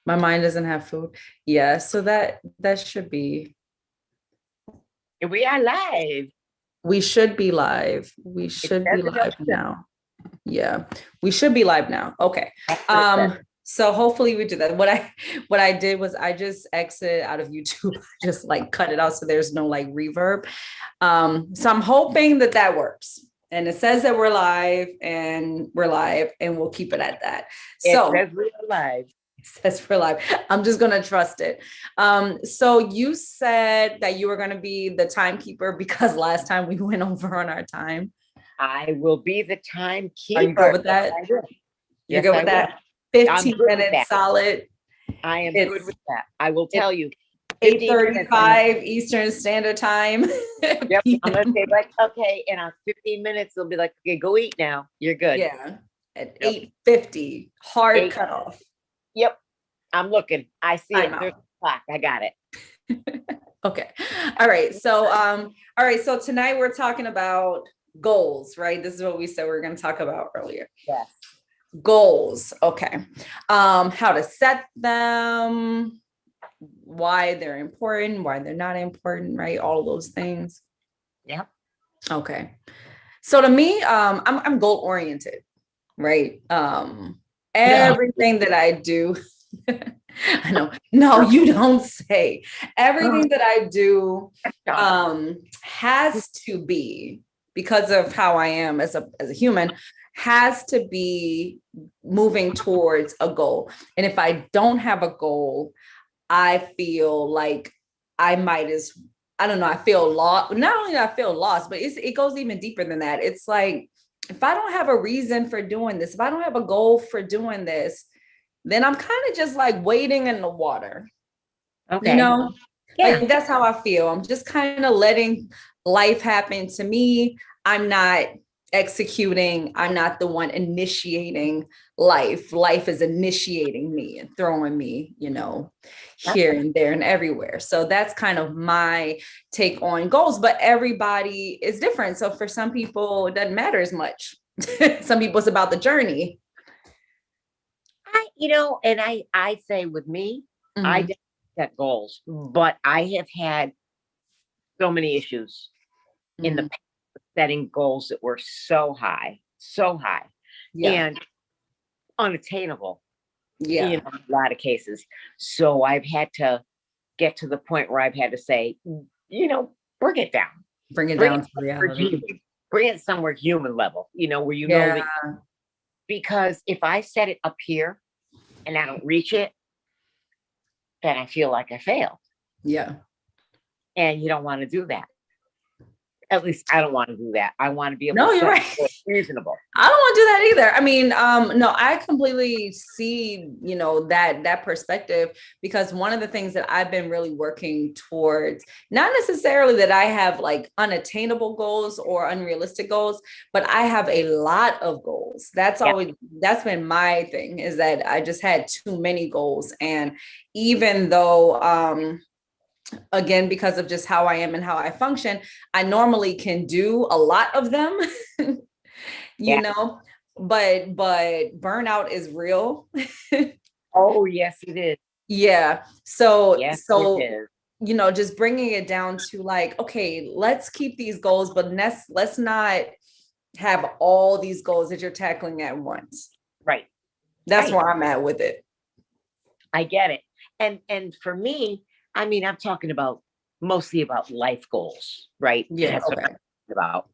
My mind doesn't have food. Yeah, so that should be. We are live. We should be live. We It should says be it up live there. now. Yeah, we should be live now. Okay. That's what it says. So hopefully we do that. What I did was I just exited out of YouTube, just like cut it out so there's no like reverb. So I'm hoping that that works. And it says that we're live and we'll keep it at that. It So says we are live. it says we're live. I'm just gonna trust it. So you said that you were gonna be the timekeeper because last time we went over on our time. I will be the Are you good timekeeper. with that? I will. You're Yes, good I with will. that? I'm 15 good with minutes that. solid. I am good It's with that. I will it's tell you, 15 minutes. 8:35 Eastern Standard Time. Yep. I'm going to PM. say, like, okay, in our 15 minutes, they'll be like, okay, go eat now. You're good. Yeah. At Yep. 8:50, hard Eight. cutoff. Yep. I'm looking. I see it. Time There's out. the clock. I got it. Okay. All right. So tonight we're talking about goals, right? This is what we said we were going to talk about earlier. Yes. Goals. Okay. How to set them, why they're important, why they're not important, right? All of those things. Yep. Okay. So to me, I'm goal oriented, right? No. Everything that I do, I know, no, you don't say. Everything that I do has to be, because of how I am as a human, has to be moving towards a goal. And if I don't have a goal, I feel like I might as I don't know, I feel lost. Not only do I feel lost, but it goes even deeper than that. It's like if I don't have a reason for doing this, if I don't have a goal for doing this, then I'm kind of just like wading in the water, you Okay. know? Yeah. Like that's how I feel. I'm just kind of letting life happen to me. I'm not executing. I'm not the one initiating life. Life is initiating me and throwing me, here and there and everywhere. So that's kind of my take on goals, but everybody is different. So for some people, it doesn't matter as much. Some people, it's about the journey. And I say with me, I Mhm. didn't set goals, but I have had so many issues in the Mhm. past setting goals that were so high, Yeah. and unattainable in Yeah. a lot of cases. So I've had to get to the point where I've had to say, bring it down, Bring it bring down it to somewhere reality. human, bring it somewhere human level, where Yeah. that, because if I set it up here and I don't reach it, then I feel like I failed. Yeah. And you don't want to do that. At least I don't want to do that. I want to be able to No, you're set right. reasonable. I don't want to do that either. I mean, no, I completely see, that perspective, because one of the things that I've been really working towards, not necessarily that I have like unattainable goals or unrealistic goals, but I have a lot of goals. Yeah. That's been my thing, is that I just had too many goals. And even though again, because of just how I am and how I function, I normally can do a lot of them, you Yeah. know, but burnout is real. Oh, yes, it is. Yeah. So Yes, it so is. just bringing it down to like, okay, let's keep these goals, but let's not have all these goals that you're tackling at once. Right. That's Right. where I'm at with it. I get it. And for me, I mean, I'm talking about mostly about life goals, right? Yeah. That's what I'm Okay. talking about.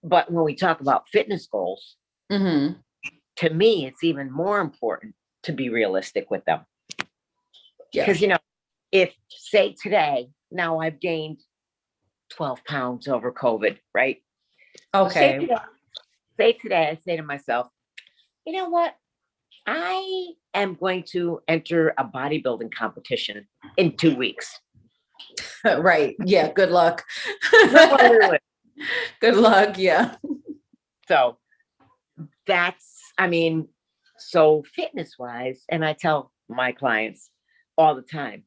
But when we talk about fitness goals, Mm-hmm. to me, it's even more important to be realistic with them. Yeah. Because, if say today, now I've gained 12 pounds over COVID, right? So Okay. say today, I say to myself, you know what? I am going to enter a bodybuilding competition in 2 weeks. Right. Yeah. Good luck. No one knew it. Good luck. Yeah. So I mean, so fitness wise, and I tell my clients all the time,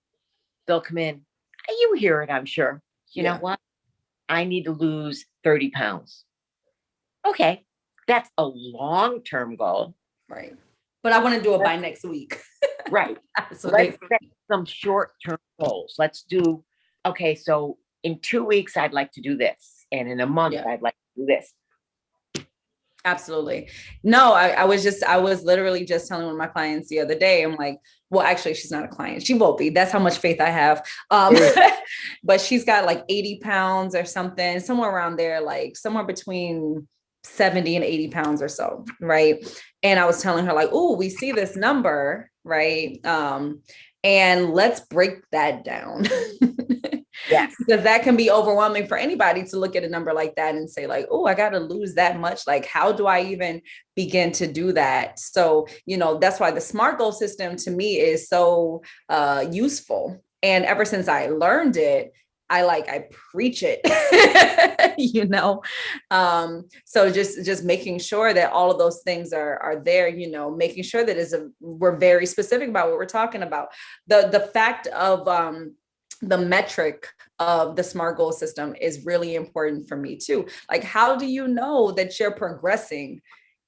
they'll come in, you hear it, I'm sure. You know Yeah. what? I need to lose 30 pounds. Okay. That's a long term goal. Right. but I want to do it by next week. Right. So Let's set some short-term goals. Let's do, okay, so in 2 weeks, I'd like to do this. And in a month, Yeah. I'd like to do this. Absolutely. No, I was literally just telling one of my clients the other day, I'm like, well, actually, she's not a client. She won't be. That's how much faith I have. But she's got like 80 pounds or something, somewhere around there, like somewhere between 70 and 80 pounds or so. Right. And I was telling her like, oh, we see this number, right? And let's break that down. Yes. Because that can be overwhelming for anybody to look at a number like that and say like, oh, I got to lose that much. Like, how do I even begin to do that? So, that's why the SMART goal system to me is so useful. And ever since I learned it, I preach it, so just making sure that all of those things are there, making sure that we're very specific about what we're talking about. The fact of, the metric of the SMART goal system is really important for me too. Like, how do you know that you're progressing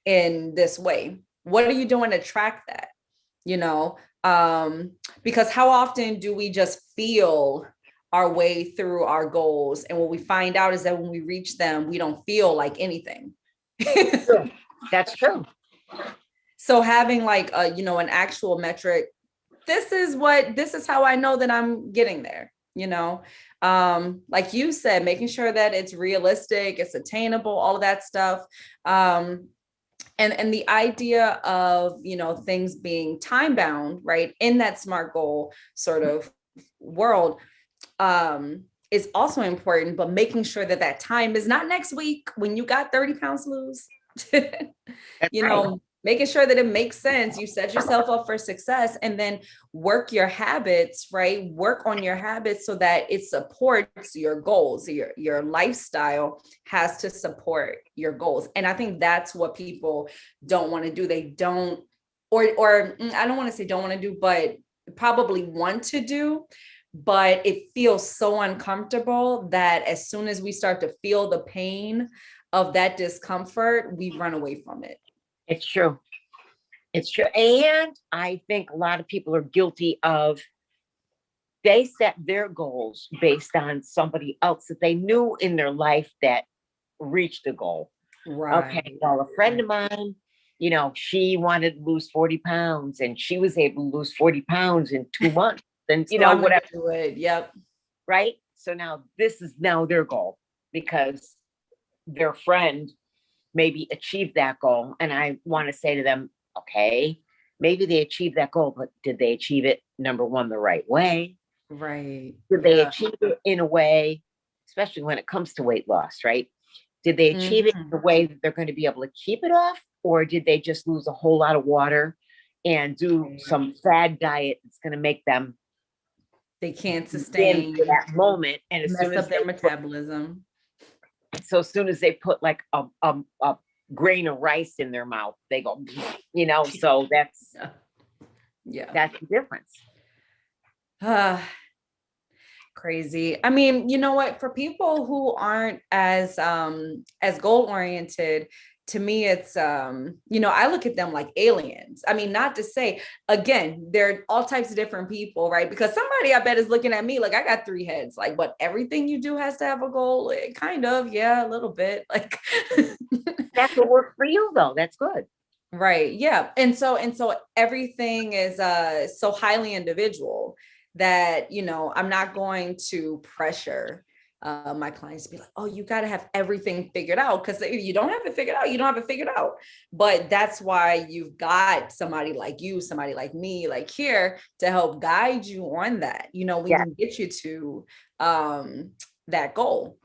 in this way? What are you doing to track that? Because how often do we just feel our way through our goals? And what we find out is that when we reach them, we don't feel like anything. That's true. So having like an actual metric, this is how I know that I'm getting there, like you said, making sure that it's realistic, it's attainable, all of that stuff. And the idea of, things being time bound, right, in that SMART goal sort of world, is also important, but making sure that time is not next week when you got 30 pounds to lose. Right. Making sure that it makes sense. You set yourself up for success, and then work your habits, right? Work on your habits so that it supports your goals. Your lifestyle has to support your goals. And I think that's what people don't want to do. They don't, or I don't want to say don't want to do, but probably want to do, but it feels so uncomfortable that as soon as we start to feel the pain of that discomfort, we run away from it. It's true. It's true. And I think a lot of people are guilty of, they set their goals based on somebody else that they knew in their life that reached a goal. Right. Okay. Well, a friend of mine, she wanted to lose 40 pounds and she was able to lose 40 pounds in 2 months. And, So whatever. do it. Yep. Right. So now this is now their goal because their friend maybe achieved that goal. And I want to say to them, okay, maybe they achieved that goal, but did they achieve it, number one, the right way? Right. Did they achieve it in a way, especially when it comes to weight loss, right? Did they achieve it in a way that they're going to be able to keep it off? Or did they just lose a whole lot of water and do some fad diet that's going to make them, they can't sustain that moment? And as mess soon as up their metabolism. So as soon as they put like a grain of rice in their mouth, they go, so that's the difference. Crazy. I mean, you know what, for people who aren't as goal oriented, to me it's I look at them like aliens. I mean, not to say, again, they're all types of different people, right? Because somebody I bet is looking at me like I got 3 heads, like, but everything you do has to have a goal. Kind of, yeah, a little bit, like that's what worked for you though. That's good. Right. Yeah. And so everything is so highly individual that, I'm not going to pressure my clients to be like, oh, you got to have everything figured out. Because if you don't have it figured out, you don't have it figured out. But that's why you've got somebody like you, somebody like me, like here to help guide you on that. We can get you to that goal,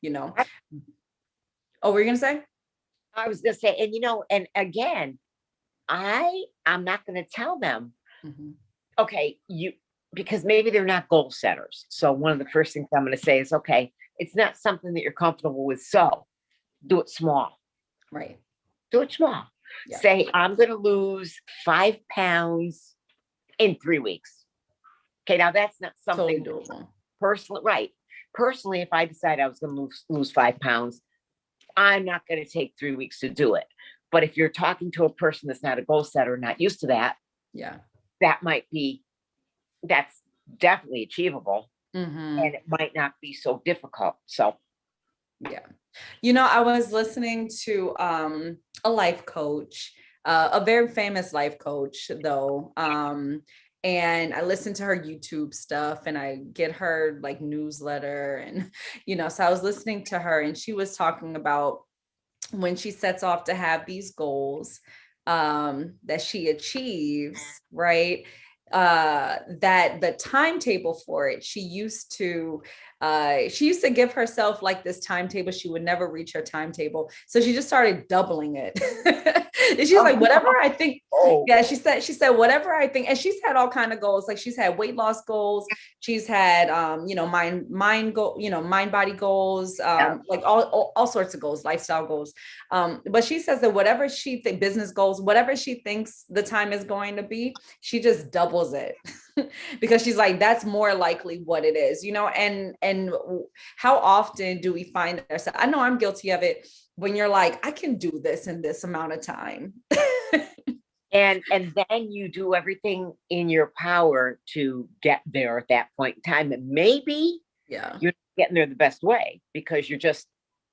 Oh, were you going to say? I was going to say, and again, I'm not going to tell them, okay, because maybe they're not goal setters. So one of the first things I'm going to say is, okay, it's not something that you're comfortable with. So do it small. Right. Do it small. Yeah. Say, I'm going to lose 5 pounds in 3 weeks. Okay. Now that's not something doable. Personally, right. Personally, if I decide I was going to lose 5 pounds, I'm not going to take 3 weeks to do it. But if you're talking to a person that's not a goal setter, not used to that, Yeah. that might be, that's definitely achievable, Mm-hmm. and it might not be so difficult. So, Yeah. I was listening to a life coach, a very famous life coach though. And I listen to her YouTube stuff and I get her like newsletter and so I was listening to her and she was talking about when she sets off to have these goals that she achieves, right? That the timetable for it, she used to give herself like this timetable. She would never reach her timetable. So she just started doubling it. And she's like, whatever I think. Yeah, she said, whatever I think. And she's had all kind of goals. Like she's had weight loss goals. She's had mind body goals, like all sorts of goals, lifestyle goals. But she says that whatever she think business goals, whatever she thinks the time is going to be, she just doubles it. Because she's like, that's more likely what it is, and how often do we find ourselves? I know I'm guilty of it when you're like, I can do this in this amount of time. and then you do everything in your power to get there at that point in time. And maybe Yeah, you're getting there the best way because you're just,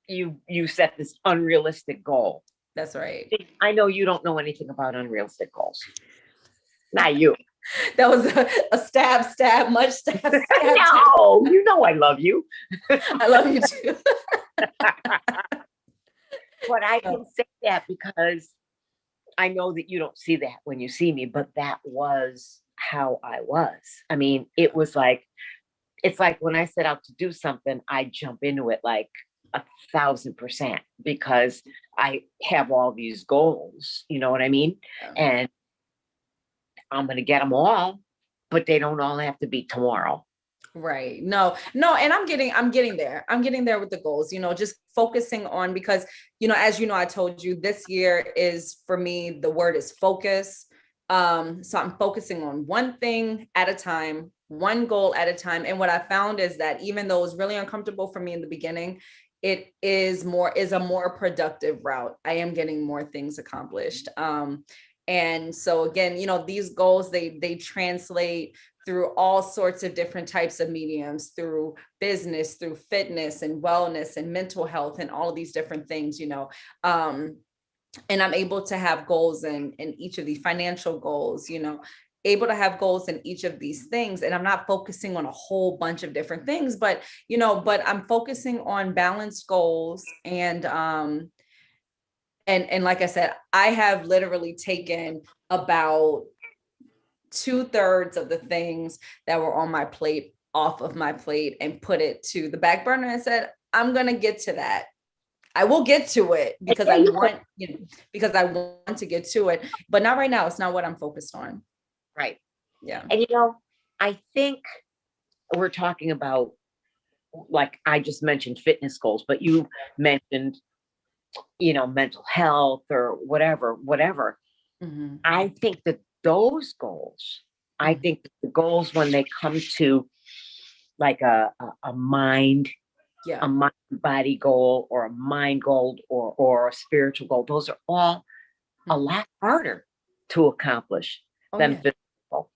you set this unrealistic goal. that's right. I know you don't know anything about unrealistic goals. Not you. That was a stab, much stab. No, you know I love you. I love you too. But I can say that because I know that you don't see that when you see me, but that was how I was. I mean, it's like when I set out to do something, I jump into it like 1,000% because I have all these goals, you know what I mean? Yeah. And I'm going to get them all, but they don't all have to be tomorrow. Right. No, and I'm getting there. I'm getting there with the goals, just focusing on, because, as I told you, this year is, for me, the word is focus. So I'm focusing on one thing at a time, one goal at a time. And what I found is that even though it was really uncomfortable for me in the beginning, it is a more productive route. I am getting more things accomplished. And so again, these goals, they translate through all sorts of different types of mediums, through business, through fitness and wellness and mental health and all of these different things, and I'm able to have goals in each of these financial goals, able to have goals in each of these things. And I'm not focusing on a whole bunch of different things, but I'm focusing on balanced goals. And like I said, I have literally taken about 2/3 of the things that were on my plate off of my plate and put it to the back burner and said, I'm going to get to that. I will get to it because I want, to get to it, but not right now. It's not what I'm focused on. Right. Yeah. And, I think we're talking about, like I just mentioned fitness goals, but you mentioned, mental health or whatever. Mm-hmm. I think that those goals, I think that the goals, when they come to like a mind, a mind body goal or a mind goal or a spiritual goal, those are all a lot harder to accomplish than physical.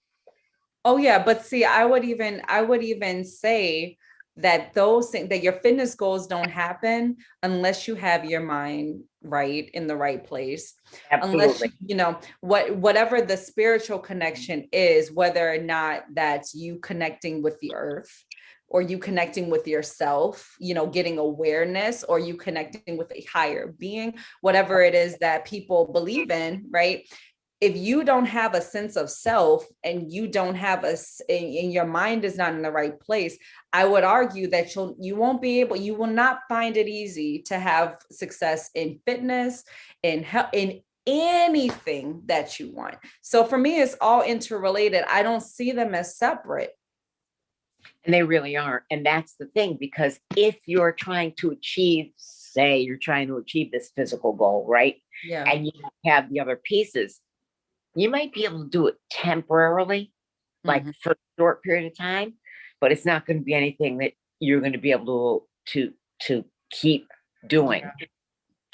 Oh yeah, but see, I would even say that those things, that your fitness goals don't happen unless you have your mind right in the right place. Absolutely. Unless whatever the spiritual connection is, whether or not that's you connecting with the earth or you connecting with yourself, getting awareness, or you connecting with a higher being, whatever it is that people believe in, right? If you don't have a sense of self and you don't have and your mind is not in the right place, I would argue that you will not find it easy to have success in fitness, in anything that you want. So for me, it's all interrelated. I don't see them as separate. And they really aren't. And that's the thing, because if you're trying to achieve, say you're trying to achieve this physical goal, right? Yeah. And you have the other pieces, you might be able to do it temporarily, like for a short period of time, but it's not going to be anything that you're going to be able to keep doing.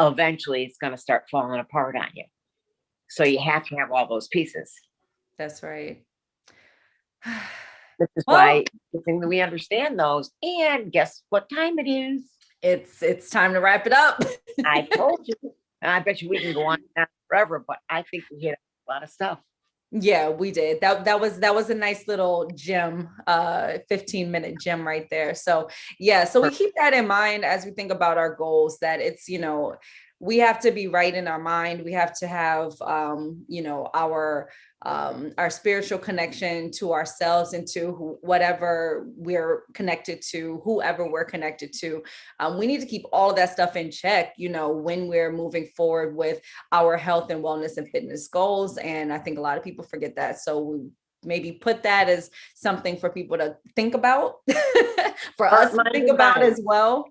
eventually it's going to start falling apart on you. So you have to have all those pieces. That's right. This is Well, why the thing that we understand those. And guess what time it is? it's time to wrap it up. I told you. I bet you we can go on forever, but I think we hit a lot of stuff. Yeah, we did. That was a nice little gem, 15-minute gem right there. So yeah, so we keep that in mind as we think about our goals, that it's, we have to be right in our mind. We have to have our spiritual connection to ourselves and to whatever we're connected to, whoever we're connected to. We need to keep all of that stuff in check, when we're moving forward with our health and wellness and fitness goals. And I think a lot of people forget that. So we maybe put that as something for people to think about, for us to think about as well.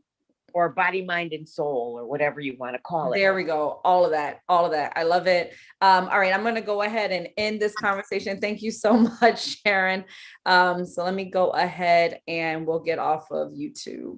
Or body, mind, and soul, or whatever you want to call it. There we go. All of that. I love it. All right. I'm going to go ahead and end this conversation. Thank you so much, Sharon. So let me go ahead and we'll get off of YouTube.